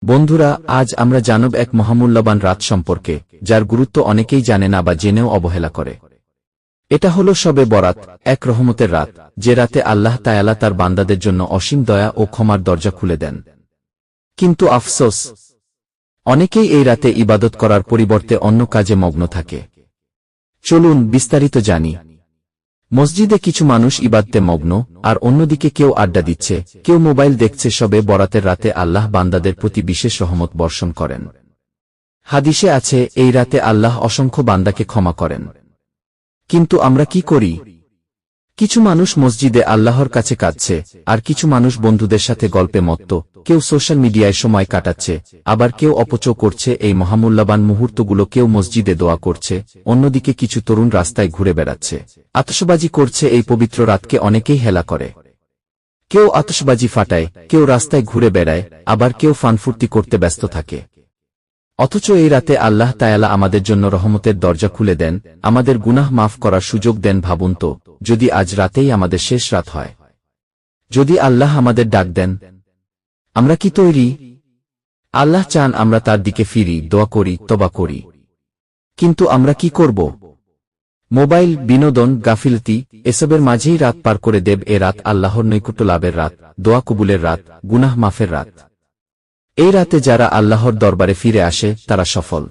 বন্ধুরা, আজ আমরা জানব এক মহামূল্যবান রাত সম্পর্কে, যার গুরুত্ব অনেকেই জানে না বা জেনেও অবহেলা করে। এটা হলো শবে বরাত, এক রহমতের রাত, যে রাতে আল্লাহ তাআলা তার বান্দাদের জন্য অসীম দয়া ও ক্ষমার দরজা খুলে দেন। কিন্তু আফসোস, অনেকেই এই রাতে ইবাদত করার পরিবর্তে অন্য কাজে মগ্ন থাকে। চলুন বিস্তারিত জানি। মসজিদে কিছু মানুষ ইবাদতে মগ্ন, আর অন্যদিকে কেউ আড্ডা দিচ্ছে, কেউ মোবাইল দেখছে। শবে বরাতের রাতে আল্লাহ বান্দাদের প্রতি বিশেষ রহমত বর্ষণ করেন। হাদিসে আছে, এই রাতে আল্লাহ অসংখ্য বান্দাকে ক্ষমা করেন। কিন্তু আমরা কি করি? কিছু মানুষ মসজিদে আল্লাহর কাছে কাঁদছে, আর কিছু মানুষ বন্ধুদের সাথে গল্পে মত্ত, কেউ সোশ্যাল মিডিয়ায় সময় কাটাচ্ছে, আবার কেউ অপচয় করছে এই মহামূল্যবান মুহূর্তগুলো। কেউ মসজিদে দোয়া করছে, অন্যদিকে কিছু তরুণ রাস্তায় ঘুরে বেড়াচ্ছে, আতশবাজি করছে। এই পবিত্র রাতকে অনেকেই হেলা করে। কেউ আতশবাজি ফাটায়, কেউ রাস্তায় ঘুরে বেড়ায়, আবার কেউ ফানফুর্তি করতে ব্যস্ত থাকে। অথচ এই রাতে আল্লাহ তাআলা আমাদের জন্য রহমতের দরজা খুলে দেন, আমাদের গুনাহ মাফ করার সুযোগ দেন। ভাবুন তো, যদি আজ রাতেই আমাদের শেষ রাত হয়, যদি আল্লাহ আমাদের ডাক দেন, আমরা কি তৈরি? আল্লাহ চান আমরা তার দিকে ফিরি, দোয়া করি, তওবা করি। কিন্তু আমরা কি করব? মোবাইল, বিনোদন, গাফিলতি, এসবের মাঝেই রাত পার করে দেব। এ রাত আল্লাহর নৈকট্য লাভের রাত, দোয়া কবুলের রাত, গুনাহ মাফের রাত। এই রাতে যারা আল্লাহর দরবারে ফিরে আসে তারা সফল।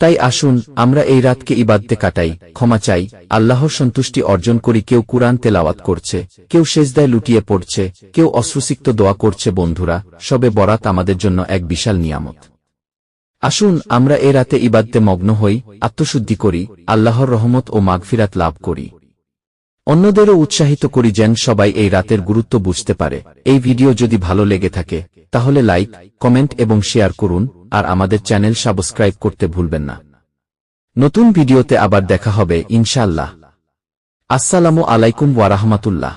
তাই আসুন আমরা এই রাতকে ইবাদতে কাটাই, ক্ষমা চাই, আল্লাহর সন্তুষ্টি অর্জন করি। কেউ কুরআন তেলাওয়াত করছে, কেউ সেজদায় লুটিয়ে পড়ছে, কেউ অশ্রুসিক্ত দোয়া করছে। বন্ধুরা, শবে বরাত আমাদের জন্য এক বিশাল নিয়ামত। আসুন আমরা এ রাতে ইবাদতে মগ্ন হই, আত্মশুদ্ধি করি, আল্লাহর রহমত ও মাগফিরাত লাভ করি। অন্যদেরও উৎসাহিত করি যেন সবাই এই রাতের গুরুত্ব বুঝতে পারে। এই ভিডিও যদি ভালো লেগে থাকে তাহলে লাইক, কমেন্ট এবং শেয়ার করুন, আর আমাদের চ্যানেল সাবস্ক্রাইব করতে ভুলবেন না। নতুন ভিডিওতে আবার দেখা হবে ইনশাআল্লাহ। আসসালামু আলাইকুম ওয়া রাহমাতুল্লাহ।